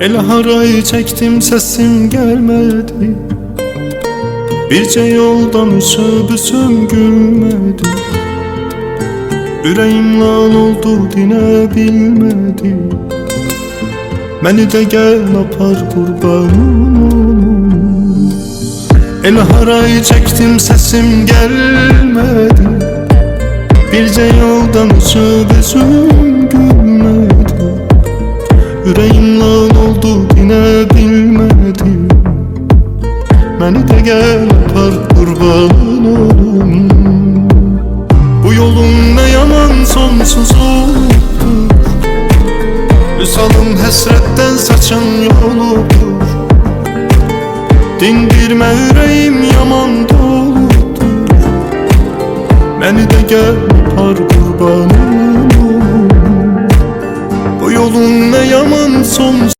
El harayı çektim, sesim gelmedi. Birce yoldan ışıbüsüm gülmedi. Yüreğim lan oldu, dine bilmedi. Beni de gel apar kurbanım. El harayı çektim, sesim gelmedi. Birce yoldan ışıbüsüm gülmedi. Yüreğim lan oldu, yine bilmedi. Beni de gel apar kurban olum. Bu yolun ne yaman sonsuzludur. Vüsalım hesretten saçan yoludur. Dindirme yüreğim yaman doludur. Beni de gel apar kurban olum. Bu yolun ne yaman sonsuzludur.